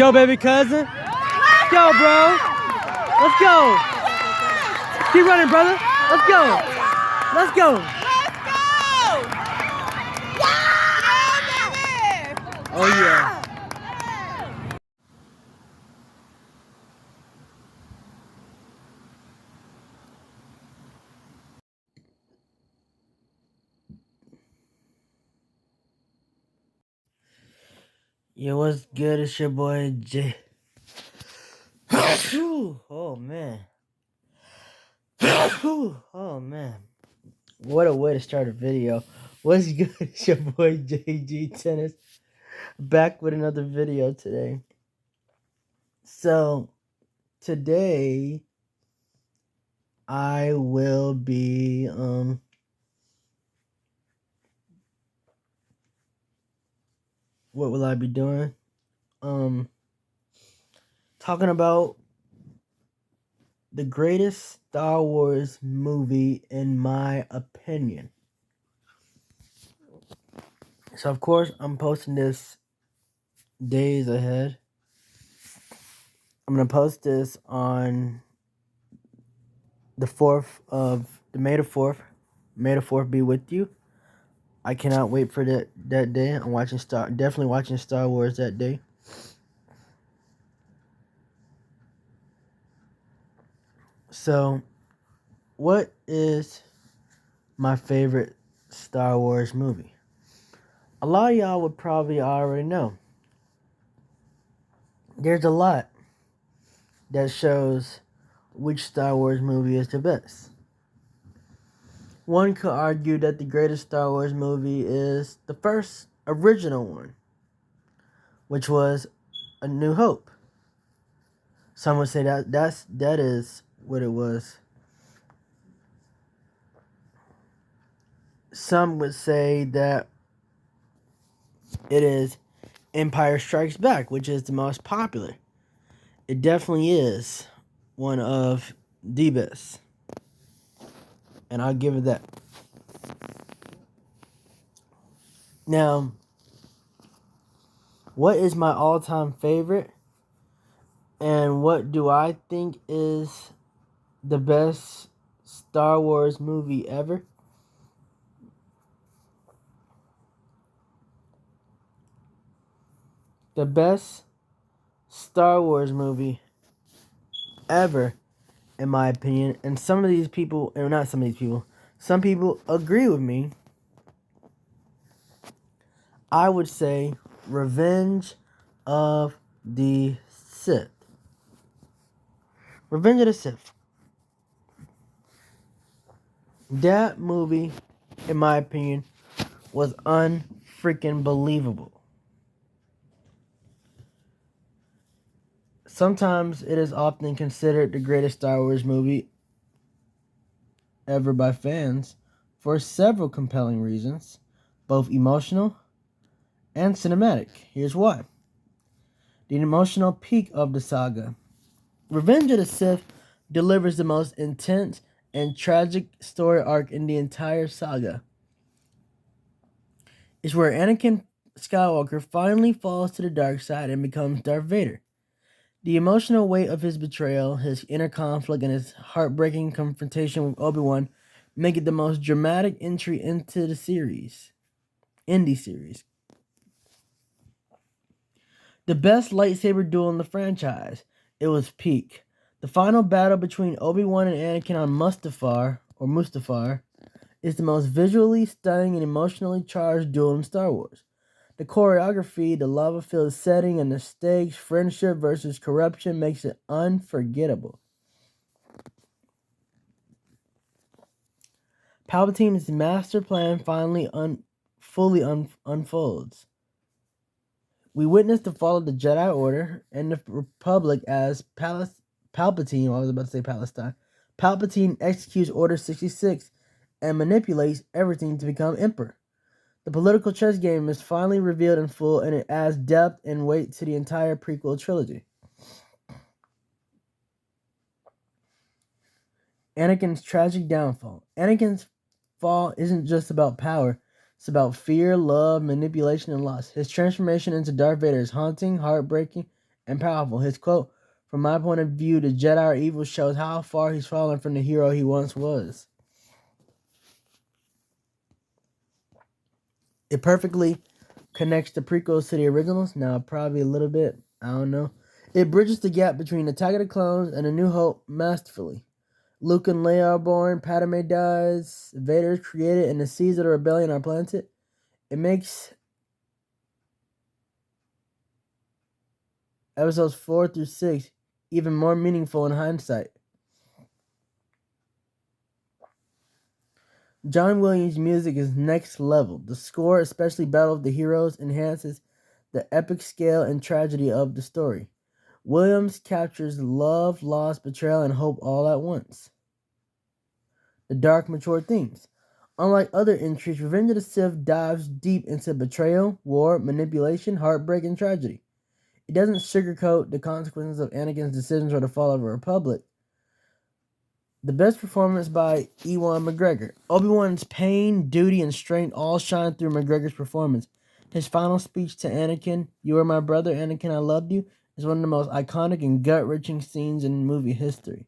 go, baby cousin. Let's go, bro. Let's go. Keep running, brother. Let's go. Let's go. Oh, yeah. Yo, what's good? It's your boy J. Oh man. Oh man. What a way to start a video. What's good? It's your boy JG Tennis. Back with another video today. So today I will be what will I be doing? Talking about the greatest Star Wars movie in my opinion. So of course I'm posting this days ahead. I'm gonna post this on the 4th of May the 4th. May the 4th be with you. I cannot wait for that day. I'm definitely watching Star Wars that day. So, what is my favorite Star Wars movie? A lot of y'all would probably already know. There's a lot that shows which Star Wars movie is the best. One could argue that the greatest Star Wars movie is the first original one, which was A New Hope. Some would say that is what it was. Some would say that it is Empire Strikes Back, which is the most popular. It definitely is one of the best. And I'll give it that. Now, what is my all-time favorite? And what do I think is the best Star Wars movie ever? The best Star Wars movie ever, in my opinion, and some people agree with me. I would say Revenge of the Sith. Revenge of the Sith. That movie, in my opinion, was unfreaking believable. Sometimes it is often considered the greatest Star Wars movie ever by fans for several compelling reasons, both emotional and cinematic. Here's why. The emotional peak of the saga. Revenge of the Sith delivers the most intense and tragic story arc in the entire saga. It's where Anakin Skywalker finally falls to the dark side and becomes Darth Vader. The emotional weight of his betrayal, his inner conflict, and his heartbreaking confrontation with Obi-Wan make it the most dramatic entry into the series. The best lightsaber duel in the franchise. It was peak. The final battle between Obi-Wan and Anakin on Mustafar, is the most visually stunning and emotionally charged duel in Star Wars. The choreography, the lava-filled setting, and the stakes, friendship versus corruption, makes it unforgettable. Palpatine's master plan finally fully unfolds. We witness the fall of the Jedi Order and the Republic as Palpatine executes Order 66 and manipulates everything to become Emperor. The political chess game is finally revealed in full, and it adds depth and weight to the entire prequel trilogy. Anakin's tragic downfall. Anakin's fall isn't just about power. It's about fear, love, manipulation, and loss. His transformation into Darth Vader is haunting, heartbreaking, and powerful. His quote, "From my point of view, the Jedi are evil," shows how far he's fallen from the hero he once was. It perfectly connects the prequels to the originals. Now, probably a little bit. I don't know. It bridges the gap between Attack of the Clones and A New Hope masterfully. Luke and Leia are born, Padme dies, Vader is created, and the seeds of the rebellion are planted. It makes episodes 4 through 6 even more meaningful in hindsight. John Williams' music is next level. The score, especially Battle of the Heroes, enhances the epic scale and tragedy of the story. Williams captures love, loss, betrayal, and hope all at once. The dark, mature themes. Unlike other entries, Revenge of the Sith dives deep into betrayal, war, manipulation, heartbreak, and tragedy. It doesn't sugarcoat the consequences of Anakin's decisions or the fall of a republic. The best performance by Ewan McGregor. Obi-Wan's pain, duty, and strength all shine through McGregor's performance. His final speech to Anakin, "You are my brother, Anakin, I loved you," is one of the most iconic and gut-wrenching scenes in movie history.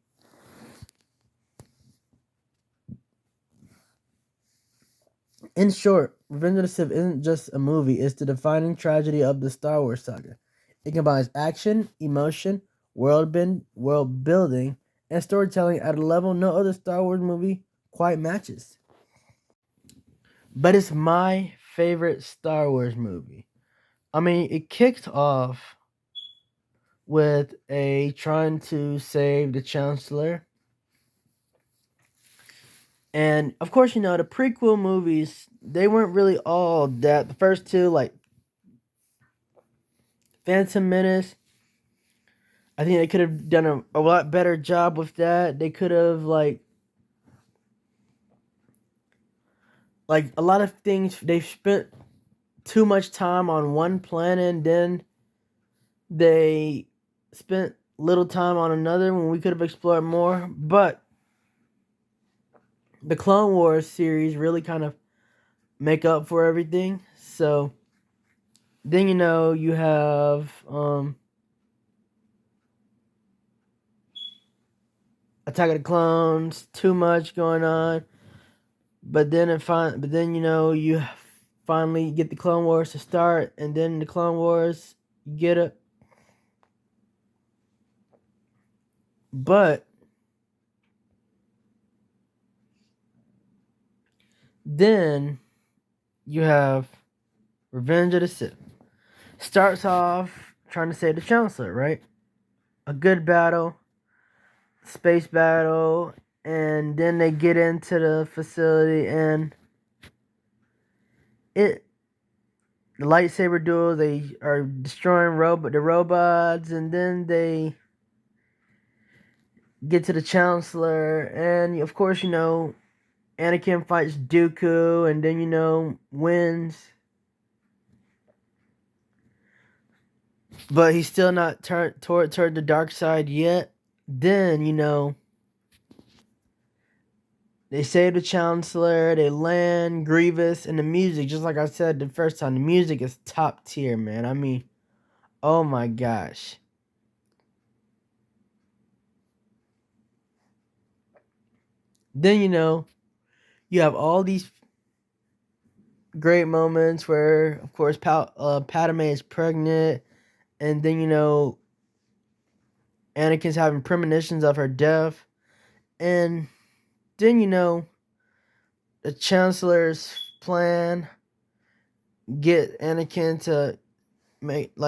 In short, Revenge of the Sith isn't just a movie, it's the defining tragedy of the Star Wars saga. It combines action, emotion, world building, and storytelling at a level no other Star Wars movie quite matches. But it's my favorite Star Wars movie. I mean, it kicked off with a trying to save the Chancellor. And of course, the prequel movies, they weren't really all that. The first two, like Phantom Menace, I think they could have done a lot better job with that. They could have like a lot of things, they spent too much time on one planet, and then they spent little time on another when we could have explored more. But the Clone Wars series really kind of make up for everything. So then you have Attack of the Clones, too much going on. But then you finally get the Clone Wars to start, and then the Clone Wars you get it. But then you have Revenge of the Sith. Starts off trying to save the Chancellor, right? A good battle, space battle, and then they get into the facility, and the lightsaber duel, they are destroying the robots, and then they get to the Chancellor, and of course, Anakin fights Dooku, and then, wins. But he's still not turned toward the dark side yet. Then, they save the Chancellor, they land Grievous, and the music, just like I said the first time, the music is top tier, man. I mean, oh my gosh. Then, you have all these great moments where, of course, Padme is pregnant, and then, Anakin's having premonitions of her death, and then, the Chancellor's plan get Anakin to make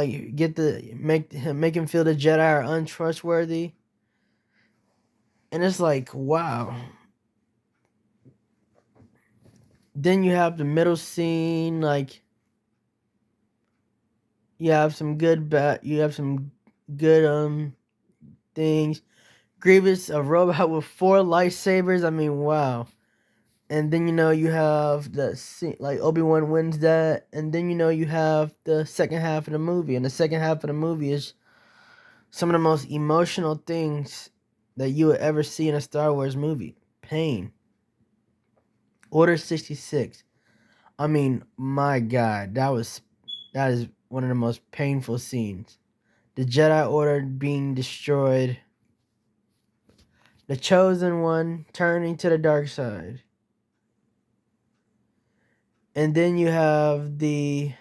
him feel the Jedi are untrustworthy, and it's like, wow. Then you have the middle scene, like you have some good things. Grievous, a robot with 4 lightsabers. I mean, wow. And then you have the scene, like Obi-Wan wins that, and then you have the second half of the movie, and the second half of the movie is some of the most emotional things that you would ever see in a Star Wars movie. Pain. Order 66. I mean, my God, that is one of the most painful scenes. the Jedi Order being destroyed, the Chosen One turning to the dark side. And then you have the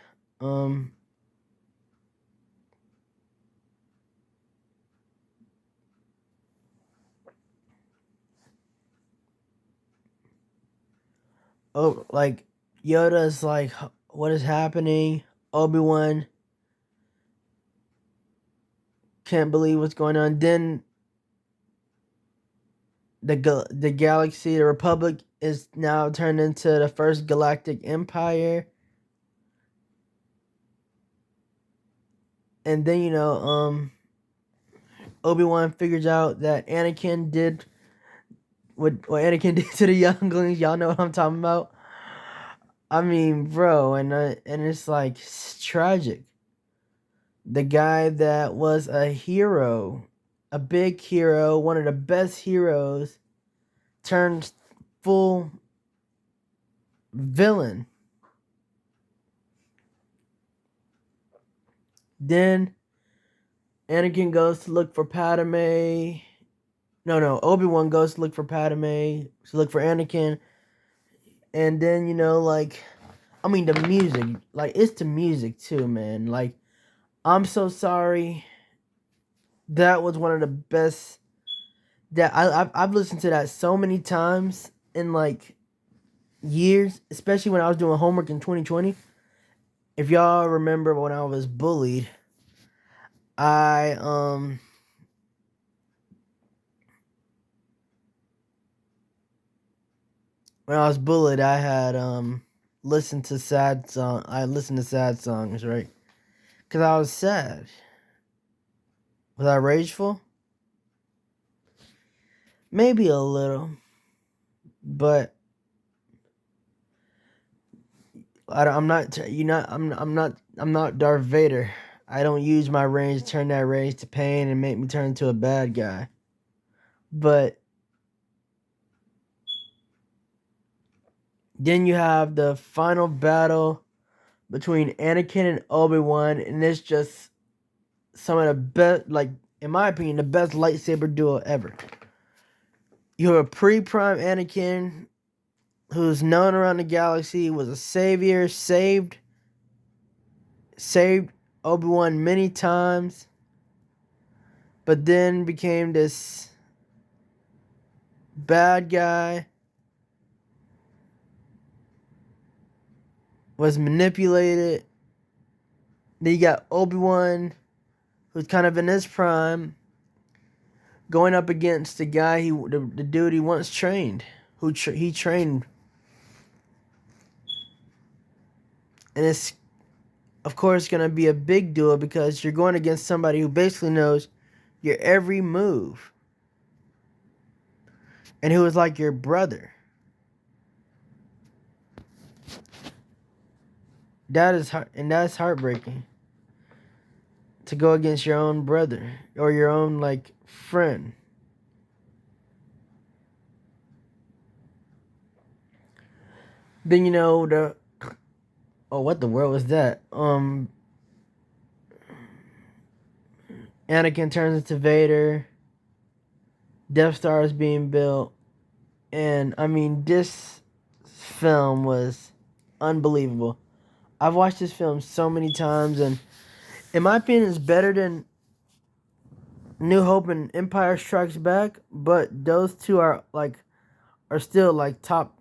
like Yoda's like, what is happening? Obi-Wan can't believe what's going on. Then the galaxy, the Republic is now turned into the first galactic empire. And then Obi-Wan figures out that Anakin did what Anakin did to the younglings. Y'all know what I'm talking about. I mean, bro, and it's like it's tragic. The guy that was a hero, a big hero, one of the best heroes, turns full villain. Then Anakin goes to look for Padme. No, Obi-Wan goes to look for Padme, to look for Anakin. And then, the music, it's the music too, man. Like, I'm so sorry. That was one of the best. That I've listened to that so many times in years, especially when I was doing homework in 2020. If y'all remember when I was bullied, I when I was bullied, I had listened to sad songs, right? Cause I was sad. Was I rageful? Maybe a little, but I'm not. I'm not Darth Vader. I don't use my rage, turn that rage to pain, and make me turn into a bad guy. But then you have the final battle between Anakin and Obi-Wan, and it's just some of the best, in my opinion, the best lightsaber duel ever. You have a pre-prime Anakin, who's known around the galaxy, was a savior, saved Obi-Wan many times, but then became this bad guy, was manipulated. Then you got Obi-Wan, who's kind of in his prime, going up against the guy the dude he once trained, he trained. And it's, of course, going to be a big duel because you're going against somebody who basically knows your every move. And who is like your brother. That's heartbreaking. To go against your own brother or your own friend. Then what the world was that? Anakin turns into Vader. Death Star is being built. And I mean, this film was unbelievable. I've watched this film so many times, and in my opinion, it's better than New Hope and Empire Strikes Back. But those two are still top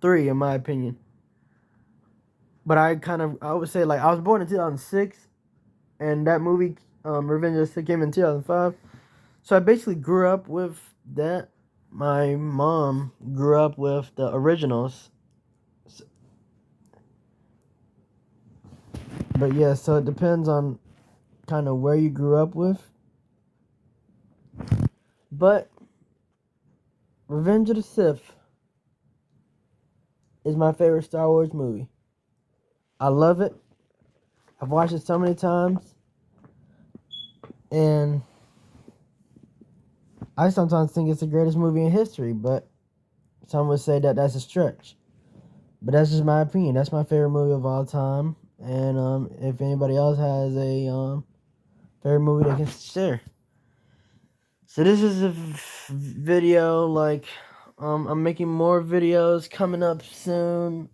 3 in my opinion. But I would say I was born in 2006, and that movie Revenge of the Sith came in 2005. So I basically grew up with that. My mom grew up with the originals. But yeah, so it depends on kind of where you grew up with. But Revenge of the Sith is my favorite Star Wars movie. I love it. I've watched it so many times. And I sometimes think it's the greatest movie in history, but some would say that that's a stretch. But that's just my opinion. That's my favorite movie of all time. And if anybody else has a favorite movie they can share. So this is a video, like, I'm making more videos coming up soon.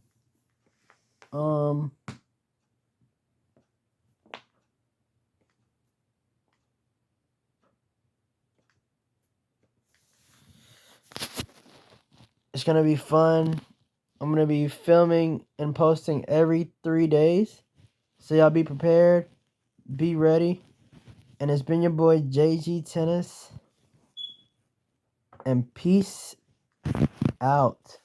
It's gonna be fun. I'm gonna be filming and posting every 3 days. So y'all be prepared, be ready. And it's been your boy JG Tennis. And peace out.